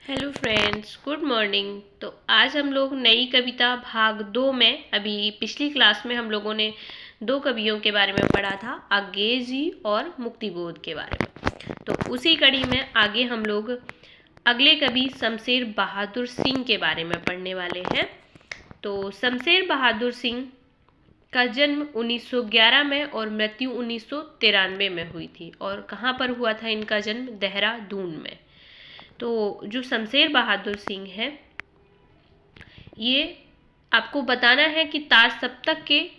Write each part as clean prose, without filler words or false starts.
Hello friends, good morning. तो आज हम लोग नई कविता भाग 2 में, अभी पिछली क्लास में हम लोगों ने दो कवियों के बारे में पढ़ा था, अज्ञेय जी और मुक्तिबोध के बारे में। तो उसी कड़ी में आगे हम लोग अगले कवि शमशेर बहादुर सिंह के बारे में पढ़ने वाले हैं। तो शमशेर बहादुर सिंह का जन्म 1911 में और मृत्यु 1993 में हुई थी। और कहाँ पर हुआ था इनका जन्म? देहरादून में। तो जो शमशेर बहादुर सिंह है, ये आपको बताना है कि तार सप्तक के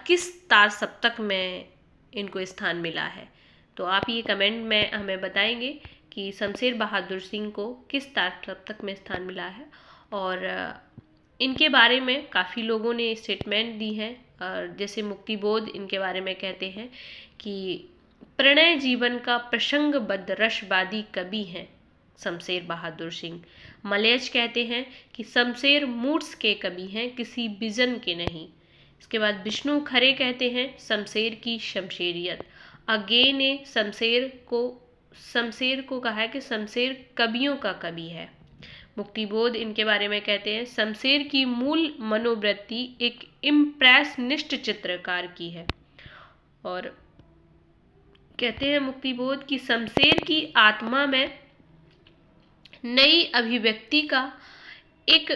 किस तार सप्तक में इनको स्थान मिला है। तो आप ये कमेंट में हमें बताएंगे कि शमशेर बहादुर सिंह को किस तार सप्तक में स्थान मिला है। और इनके बारे में काफ़ी लोगों ने स्टेटमेंट दी है। और जैसे मुक्तिबोध इनके बारे में कहते हैं कि प्रणय जीवन का प्रसंगबद्ध रसवादी कवि हैं शमशेर बहादुर सिंह। मलयज कहते हैं कि शमशेर मूड्स के कवि हैं, किसी विजन के नहीं। इसके बाद विष्णु खरे कहते हैं शमशेर की शमशेरियत। अज्ञेय ने शमशेर को कहा है कि शमशेर कवियों का कवि है। मुक्तिबोध इनके बारे में कहते हैं शमशेर की मूल मनोवृत्ति एक इम्प्रेसनिस्ट चित्रकार की है। और कहते हैं मुक्तिबोध कि शमशेर की आत्मा में नई अभिव्यक्ति का एक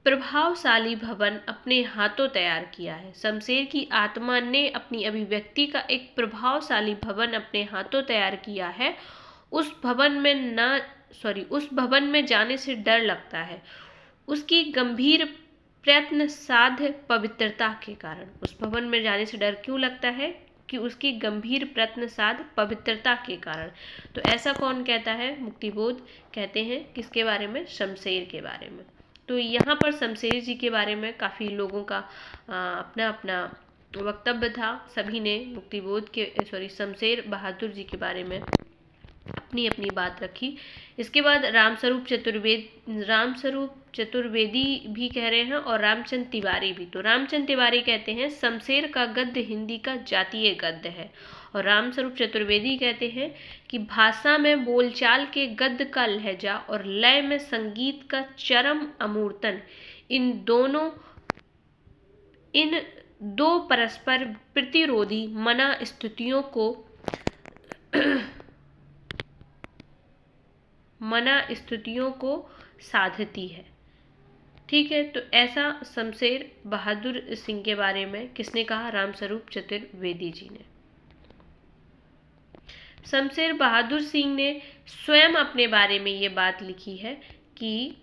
प्रभावशाली भवन अपने हाथों तैयार किया है। शमशेर की आत्मा ने अपनी अभिव्यक्ति का एक प्रभावशाली भवन अपने हाथों तैयार किया है। उस भवन में जाने से डर लगता है, उसकी गंभीर प्रयत्न साध्य पवित्रता के कारण। उस भवन में जाने से डर क्यों लगता है? कि उसकी गंभीर प्रयत्न साध पवित्रता के कारण। तो ऐसा कौन कहता है? मुक्तिबोध कहते हैं। किसके बारे में? शमशेर के बारे में। तो यहाँ पर शमशेर जी के बारे में काफ़ी लोगों का अपना अपना वक्तव्य था। सभी ने शमशेर बहादुर जी के बारे में अपनी अपनी बात रखी। इसके बाद रामस्वरूप चतुर्वेदी भी कह रहे हैं और रामचंद्र तिवारी भी। तो रामचंद्र तिवारी कहते हैं शमशेर का गद्य हिंदी का जातीय गद्य है। और रामस्वरूप चतुर्वेदी कहते हैं कि भाषा में बोलचाल के गद्य का लहजा और लय में संगीत का चरम अमूर्तन, इन दो परस्पर प्रतिरोधी मना स्तुतियों को साधती है। ठीक है, तो ऐसा शमशेर बहादुर सिंह के बारे में किसने कहा? रामस्वरूप चतुर्वेदी जी ने। शमशेर बहादुर सिंह ने स्वयं अपने बारे में ये बात लिखी है कि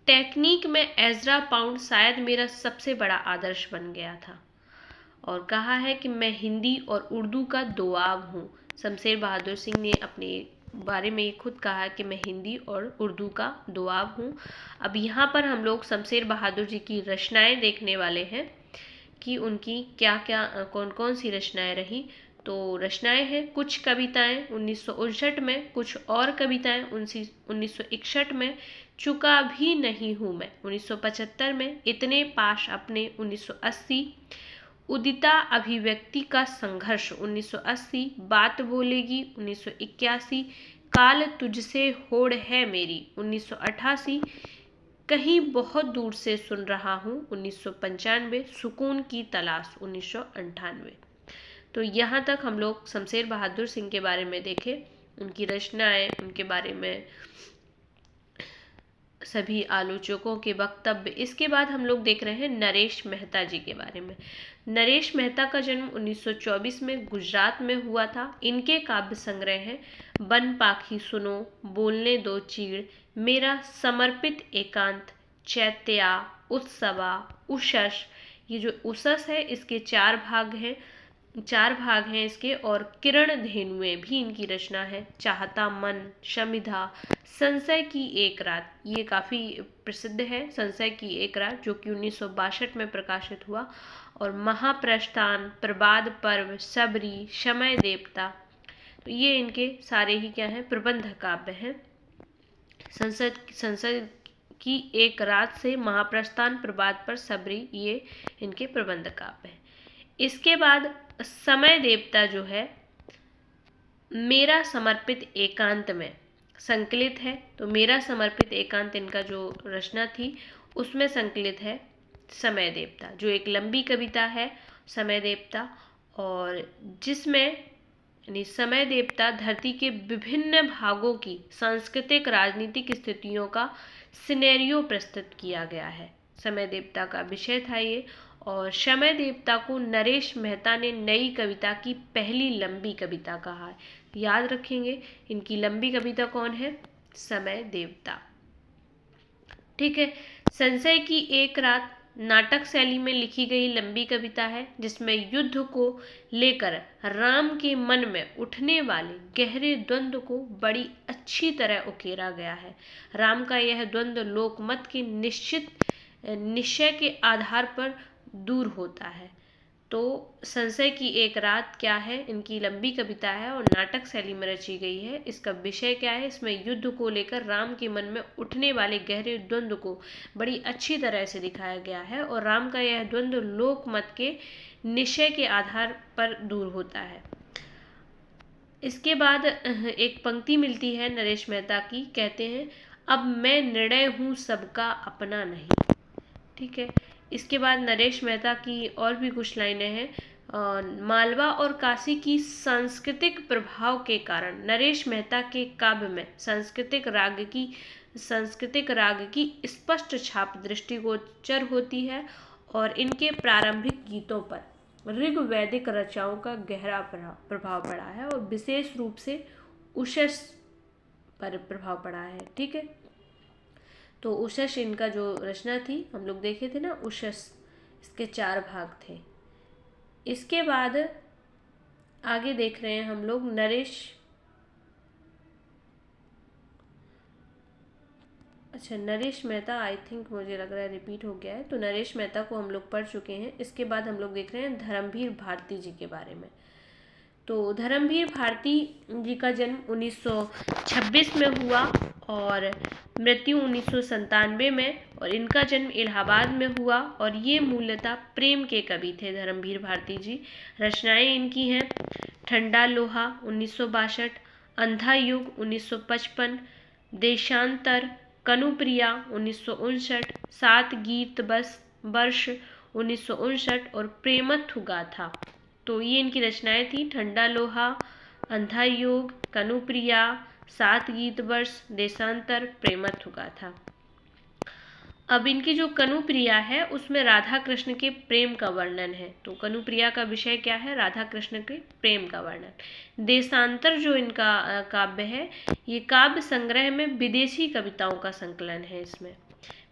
टेक्निक में एज़रा पाउंड शायद मेरा सबसे बड़ा आदर्श बन गया था। और कहा है कि मैं हिंदी और उर्दू का दोआब हूँ। शमशेर बहादुर सिंह ने अपने बारे में ये खुद कहा है कि मैं हिंदी और उर्दू का दोआब हूँ। अब यहाँ पर हम लोग शमशेर बहादुर जी की रचनाएं देखने वाले हैं कि उनकी क्या क्या कौन कौन सी रचनाएं रही। तो रचनाएं हैं कुछ कविताएं 1959 में, कुछ और कविताएं 1961 में, चुका भी नहीं हूँ मैं 1975 में, इतने पास अपने 1980, उदिता अभिव्यक्ति का संघर्ष 1980, बात बोलेगी 1981, काल तुझसे होड़ है मेरी 1988, कहीं बहुत दूर से सुन रहा हूँ 1995, सुकून की तलाश 1998। तो यहाँ तक हम लोग शमशेर बहादुर सिंह के बारे में देखे, उनकी रचनाएं, उनके बारे में सभी आलोचकों के वक्तव्य। इसके बाद हम लोग देख रहे हैं नरेश मेहता जी के बारे में। नरेश मेहता का जन्म 1924 में गुजरात में हुआ था। इनके काव्य संग्रह हैं बन पाखी सुनो, बोलने दो चीड़, मेरा समर्पित एकांत, चैत्या, उत्सवा, उषस। ये जो उषस है इसके चार भाग हैं इसके। और किरण धेनुएं भी इनकी रचना है। चाहता मन, शमिधा, संशय की एक रात, ये काफ़ी प्रसिद्ध है। संशय की एक रात जो कि 1962 में प्रकाशित हुआ। और महाप्रस्थान, प्रबाद पर्व, सबरी, समय देवता, तो ये इनके सारे ही क्या हैं? प्रबंध काव्य हैं। संसद की एक रात से महाप्रस्थान, प्रबाद पर, सबरी, ये इनके प्रबंध काव्य हैं। इसके बाद समय देवता जो है मेरा समर्पित एकांत में संकलित है। तो मेरा समर्पित एकांत इनका जो रचना थी उसमें संकलित है समय देवता, जो एक लंबी कविता है समय देवता, और जिसमें यानी समय देवता धरती के विभिन्न भागों की सांस्कृतिक राजनीतिक स्थितियों का सिनेरियो प्रस्तुत किया गया है। समय देवता का विषय था ये, और समय देवता को नरेश मेहता ने नई कविता की पहली लंबी कविता कहा है। याद रखेंगे इनकी लंबी कविता कौन है, समय देवता। ठीक है। संशय की एक रात नाटक शैली में लिखी गई लंबी कविता है, जिसमें युद्ध को लेकर राम के मन में उठने वाले गहरे द्वंद्व को बड़ी अच्छी तरह उकेरा गया है। राम का यह द्वंद्व लोकमत के निश्चय के आधार पर दूर होता है। तो संशय की एक रात क्या है, इनकी लंबी कविता है और नाटक शैली में रची गई है। इसका विषय क्या है, इसमें युद्ध को लेकर राम के मन में उठने वाले गहरे द्वंद्व को बड़ी अच्छी तरह से दिखाया गया है, और राम का यह द्वंद्व लोकमत के निश्चय के आधार पर दूर होता है। इसके बाद एक पंक्ति मिलती है नरेश मेहता की, कहते हैं अब मैं निर्णय हूँ सबका अपना नहीं। ठीक है। इसके बाद नरेश मेहता की और भी कुछ लाइनें हैं। मालवा और काशी की सांस्कृतिक प्रभाव के कारण नरेश मेहता के काव्य में सांस्कृतिक राग की स्पष्ट छाप दृष्टिगोचर होती है, और इनके प्रारंभिक गीतों पर ऋग्वैदिक रचनाओं का गहरा प्रभाव पड़ा है, और विशेष रूप से उषस पर प्रभाव पड़ा है। ठीक है। तो उषस इनका जो रचना थी हम लोग देखे थे ना, उषस, इसके 4 भाग थे। इसके बाद आगे देख रहे हैं हम लोग नरेश मेहता, आई थिंक मुझे लग रहा है रिपीट हो गया है, तो नरेश मेहता को हम लोग पढ़ चुके हैं। इसके बाद हम लोग देख रहे हैं धर्मवीर भारती जी के बारे में। तो धर्मवीर भारती जी का जन्म 1926 में हुआ और मृत्यु 1997 में, और इनका जन्म इलाहाबाद में हुआ, और ये मूलतः प्रेम के कवि थे धर्मवीर भारती जी। रचनाएं इनकी हैं ठंडा लोहा 1962, अंधा युग 1955, देशांतर, कनुप्रिया 1959, 7 गीत वर्ष 1959 और प्रेमत्व गाथा। तो ये इनकी रचनाएं थी ठंडा लोहा, अंधा योग, कनुप्रिया, 7 गीत वर्ष, देशांतर, प्रेमत्व गाथा। अब इनकी जो कनुप्रिया है उसमें राधा कृष्ण के प्रेम का वर्णन है। तो कनुप्रिया का विषय क्या है, राधा कृष्ण के प्रेम का वर्णन। देशांतर जो इनका काव्य है, ये काव्य संग्रह में विदेशी कविताओं का संकलन है। इसमें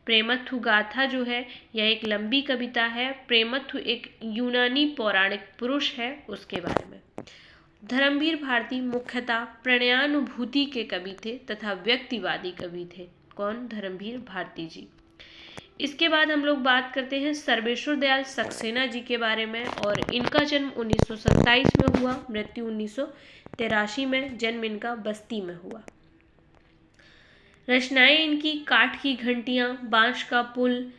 प्रेमत्व गाथा जो है यह एक लंबी कविता है। प्रेमत्व एक यूनानी पौराणिक पुरुष है, उसके बारे में। धर्मवीर भारती मुख्यतः प्रणयानुभूति के कवि थे तथा व्यक्तिवादी कवि थे। कौन, धर्मवीर भारती जी। इसके बाद हम लोग बात करते हैं सर्वेश्वर दयाल सक्सेना जी के बारे में, और इनका जन्म 1927 में हुआ, मृत्यु 1983 में। जन्म इनका बस्ती में हुआ। रचनाएं इनकी काठ की घंटियां, बांस का पुल,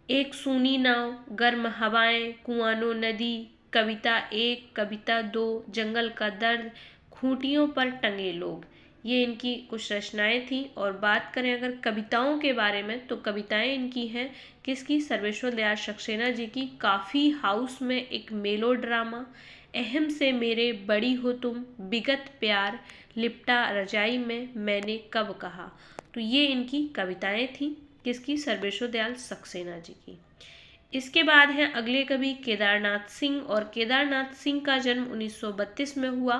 एक सूनी नाव, गर्म हवाएं, कुआनो नदी, कविता 1, कविता 2, जंगल का दर्द, खूंटियों पर टंगे लोग, ये इनकी कुछ रचनाएं थी। और बात करें अगर कविताओं के बारे में, तो कविताएं इनकी हैं किसकी, सर्वेश्वर दयाल सक्सेना जी की। काफ़ी हाउस में एक मेलो ड्रामा, अहम से मेरे बड़ी हो तुम, विगत प्यार, लिपटा रजाई में, मैंने कब कहा। तो ये इनकी कविताएं थी किसकी, सर्वेश्वर दयाल सक्सेना जी की। इसके बाद हैं अगले कवि केदारनाथ सिंह, और केदारनाथ सिंह का जन्म 1932 में हुआ,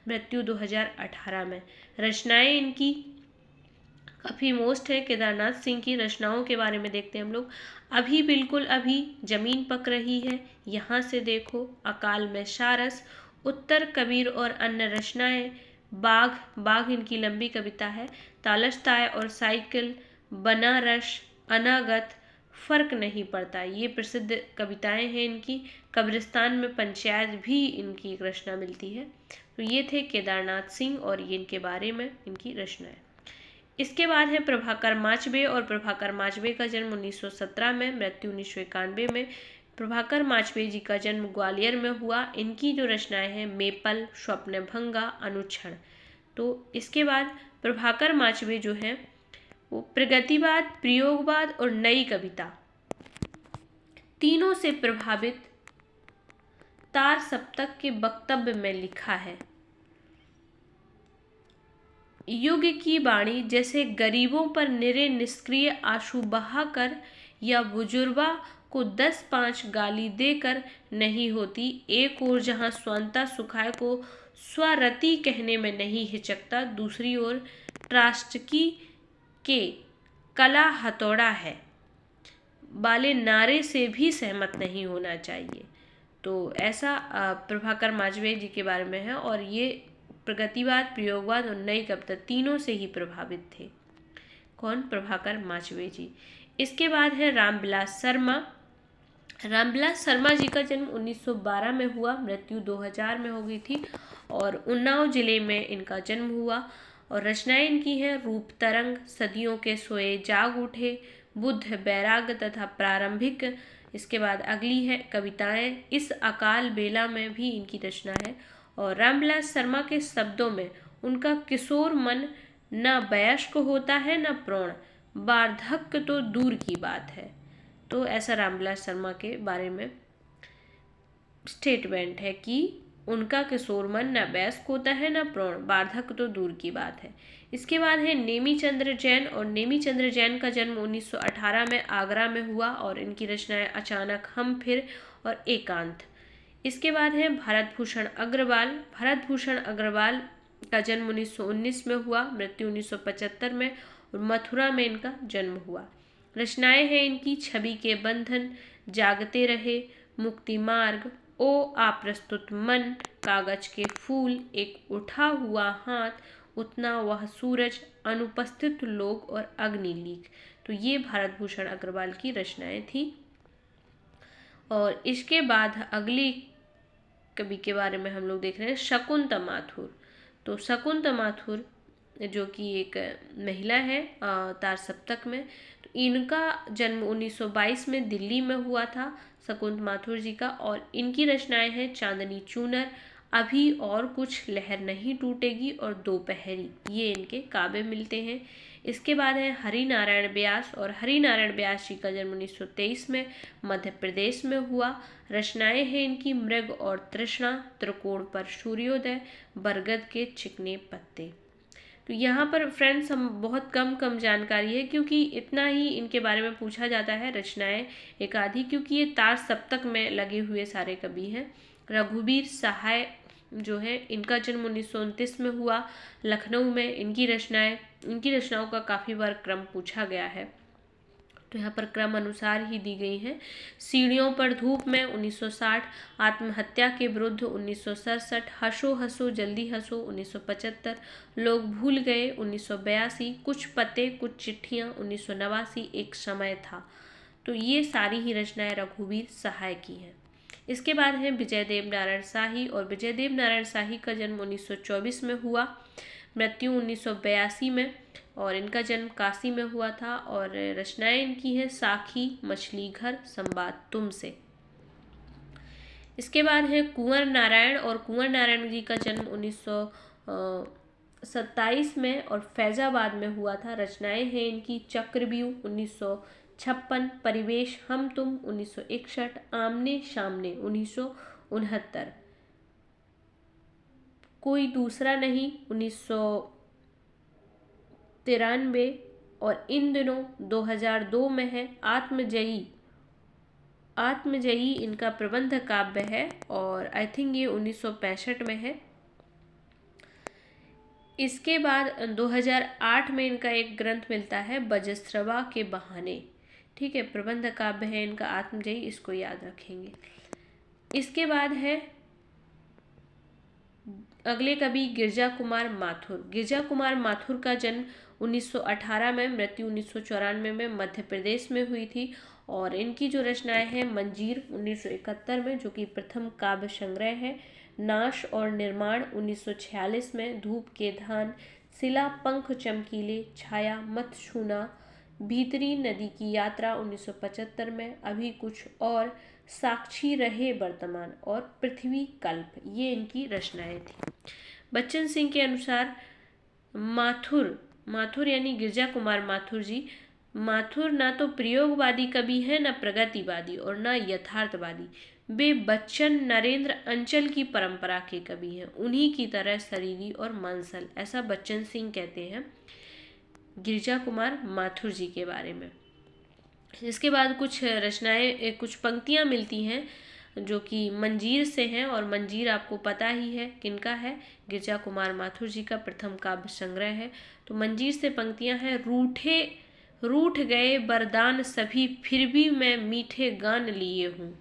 मृत्यु 2018 में। रचनाएं इनकी काफ़ी मोस्ट है। केदारनाथ सिंह की रचनाओं के बारे में देखते हैं हम लोग। अभी बिल्कुल अभी, जमीन पक रही है, यहाँ से देखो, अकाल में सारस, उत्तर कबीर और अन्य रचनाएं, बाघ इनकी लंबी कविता है, तालस्ताय और साइकिल, बनारस, अनागत, फर्क नहीं पड़ता, ये प्रसिद्ध कविताएं हैं इनकी। कब्रिस्तान में पंचायत भी इनकी एक रचना मिलती है। तो ये थे केदारनाथ सिंह, और ये इनके बारे में इनकी रचनाएं। इसके बाद है प्रभाकर माचबे, और प्रभाकर माचबे का जन्म 1917 में, मृत्यु 1991 में। प्रभाकर माचवे जी का जन्म ग्वालियर में हुआ। इनकी जो रचनाएं हैं मेपल, स्वप्नभंगा, अनुक्षण। तो इसके बाद प्रभाकर माचवे जो हैं वो प्रगतिवाद, प्रयोगवाद और नई कविता तीनों से प्रभावित तार सप्तक के वक्तव्य में लिखा है। युग की वाणी जैसे गरीबों पर निरे निष्क्रिय आंसू बहाकर या बुजुर्गा को 10-5 गाली देकर नहीं होती। एक ओर जहां स्वांता सुखाय को स्वरति कहने में नहीं हिचकता, दूसरी ओर ट्रास्टकी के कला हथौड़ा है वाले नारे से भी सहमत नहीं होना चाहिए। तो ऐसा प्रभाकर माचवे जी के बारे में है और ये प्रगतिवाद, प्रयोगवाद और नई कविता तीनों से ही प्रभावित थे। कौन? प्रभाकर माचवे जी। इसके बाद है रामविलास शर्मा। रामविलास शर्मा जी का जन्म 1912 में हुआ, मृत्यु 2000 में हो गई थी और उन्नाव जिले में इनका जन्म हुआ। और रचनाएं इनकी हैं रूप तरंग, सदियों के सोए जाग उठे, बुद्ध, बैराग तथा प्रारंभिक। इसके बाद अगली है कविताएं इस अकाल बेला में भी इनकी रचना है। और रामविलास शर्मा के शब्दों में उनका किशोर मन न वयस्क होता है न प्रौढ़, वार्धक्य तो दूर की बात है। तो ऐसा रामविलास शर्मा के बारे में स्टेटमेंट है कि उनका किशोर मन न वयस्क होता है न प्रौढ़, वार्धक्य तो दूर की बात है। इसके बाद है नेमी चंद्र जैन। और नेमी चंद्र जैन का जन्म 1918 में आगरा में हुआ और इनकी रचनाएं अचानक, हम फिर और एकांत। इसके बाद है भारत भूषण अग्रवाल। भारत भूषण अग्रवाल का जन्म 1919 में हुआ, मृत्यु 1975 में और मथुरा में इनका जन्म हुआ। रचनाएं हैं इनकी छवि के बंधन, जागते रहे, मुक्ति मार्ग, ओ अप्रस्तुत मन, कागज के फूल, एक उठा हुआ हाथ, उतना वह सूरज, अनुपस्थित लोग और अग्निलीक। तो ये भारत भूषण अग्रवाल की रचनाएं थी। और इसके बाद अगली कवि के बारे में हम लोग देख रहे हैं शकुंतला माथुर। तो शकुंतला माथुर जो कि एक महिला है तार सप्तक में, तो इनका जन्म 1922 में दिल्ली में हुआ था, शकुंतला माथुर जी का। और इनकी रचनाएं हैं चांदनी चूनर, अभी और कुछ लहर नहीं टूटेगी और दोपहरी, ये इनके काव्य मिलते हैं। इसके बाद है हरि नारायण व्यास। और हरि नारायण व्यास जी का जन्म 1923 में मध्य प्रदेश में हुआ। रचनाएं हैं इनकी मृग और तृष्णा, त्रिकोण पर सूर्योदय, बरगद के चिकने पत्ते। तो यहाँ पर फ्रेंड्स हम बहुत कम जानकारी है क्योंकि इतना ही इनके बारे में पूछा जाता है, रचनाएं एक आधी, क्योंकि ये तार सप्तक में लगे हुए सारे कवि हैं। रघुवीर सहाय जो है इनका जन्म 1929 में हुआ, लखनऊ में। इनकी रचनाओं का काफ़ी बार क्रम पूछा गया है, तो यहाँ पर क्रम अनुसार ही दी गई हैं। सीढ़ियों पर धूप में 1960, आत्महत्या के विरुद्ध 1967, हंसो हंसो जल्दी हंसो 1975, लोग भूल गए 1982, कुछ पते कुछ चिट्ठियाँ 1989, एक समय था। तो ये सारी ही रचनाएं रघुवीर सहाय की हैं। इसके बाद है विजयदेव नारायण शाही। और विजयदेव नारायण शाही का जन्म 1924 में हुआ, मृत्यु 1982 में। और इनका जन्म काशी में हुआ था। और रचनाएं इनकी हैं साखी, मछली घर, संवाद तुमसे। इसके बाद है कुंवर नारायण। और कुंवर नारायण जी का जन्म 1927 में और फैजाबाद में हुआ था। रचनाएं हैं इनकी चक्रव्यूह 1956, परिवेश, हम तुम 1961, आमने सामने 1969, कोई दूसरा नहीं 1993 और इन दिनों 2002 में है आत्मजयी इनका प्रबंध काव्य है और आई थिंक ये 1965 में है। इसके बाद 2008 में इनका एक ग्रंथ मिलता है बजस्रवा के बहाने, ठीक है, प्रबंध काव्य है इनका आत्मजयी, इसको याद रखेंगे। इसके बाद है अगले कवि गिरजा कुमार माथुर। गिरजा कुमार माथुर का जन्म 1918 में, मृत्यु 1994 में मध्य प्रदेश में हुई थी। और इनकी जो रचनाएं हैं मंजीर 1971 में जो कि प्रथम काव्य संग्रह है, नाश और निर्माण 1946 में, धूप के धान, शिला पंख चमकीले, छाया मत छूना, भीतरी नदी की यात्रा 1975 में, अभी कुछ और, साक्षी रहे वर्तमान और पृथ्वी कल्प, ये इनकी रचनाएं थी। बच्चन सिंह के अनुसार माथुर यानी गिरजा कुमार माथुर जी, माथुर ना तो प्रयोगवादी कवि है, ना प्रगतिवादी और ना यथार्थवादी। वे बच्चन नरेंद्र अंचल की परंपरा के कवि हैं, उन्हीं की तरह शरीरी और मांसल, ऐसा बच्चन सिंह कहते हैं गिरजा कुमार माथुर जी के बारे में। इसके बाद कुछ रचनाएं, कुछ पंक्तियां मिलती हैं जो कि मंजीर से हैं, और मंजीर आपको पता ही है किनका है, गिरजा कुमार माथुर जी का प्रथम काव्य संग्रह है। तो मंजीर से पंक्तियां हैं, रूठ गए वरदान सभी, फिर भी मैं मीठे गान लिए हूँ।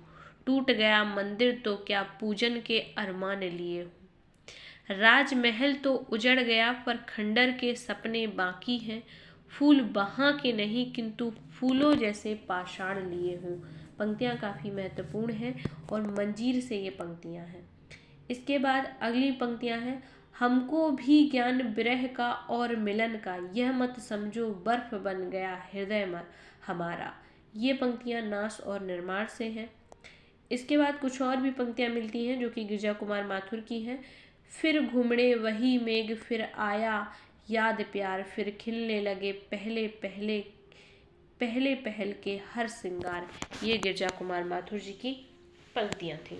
टूट गया मंदिर तो क्या पूजन के अरमान लिए हूँ। राजमहल तो उजड़ गया पर खंडर के सपने बाकी हैं। फूल वहाँ के नहीं किंतु फूलों जैसे पाषाण लिए हूँ। पंक्तियाँ काफ़ी महत्वपूर्ण हैं और मंजीर से ये पंक्तियाँ हैं। इसके बाद अगली पंक्तियाँ हैं, हमको भी ज्ञान विरह का और मिलन का, यह मत समझो बर्फ बन गया हृदय हमारा। ये पंक्तियाँ नास और निर्माण से हैं। इसके बाद कुछ और भी पंक्तियाँ मिलती हैं जो कि गिरजा कुमार माथुर की हैं। फिर घुमड़े वही मेघ फिर आया याद प्यार, फिर खिलने लगे पहले पहल के हर सिंगार। ये गिरजा कुमार माथुर जी की पंक्तियाँ थी।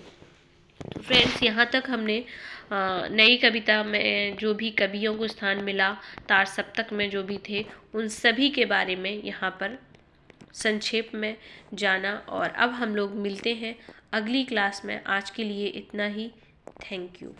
तो फ्रेंड्स, यहाँ तक हमने नई कविता में जो भी कवियों को स्थान मिला, तार सप्तक में जो भी थे, उन सभी के बारे में यहाँ पर संक्षेप में जाना। और अब हम लोग मिलते हैं अगली क्लास में। आज के लिए इतना ही। Thank you.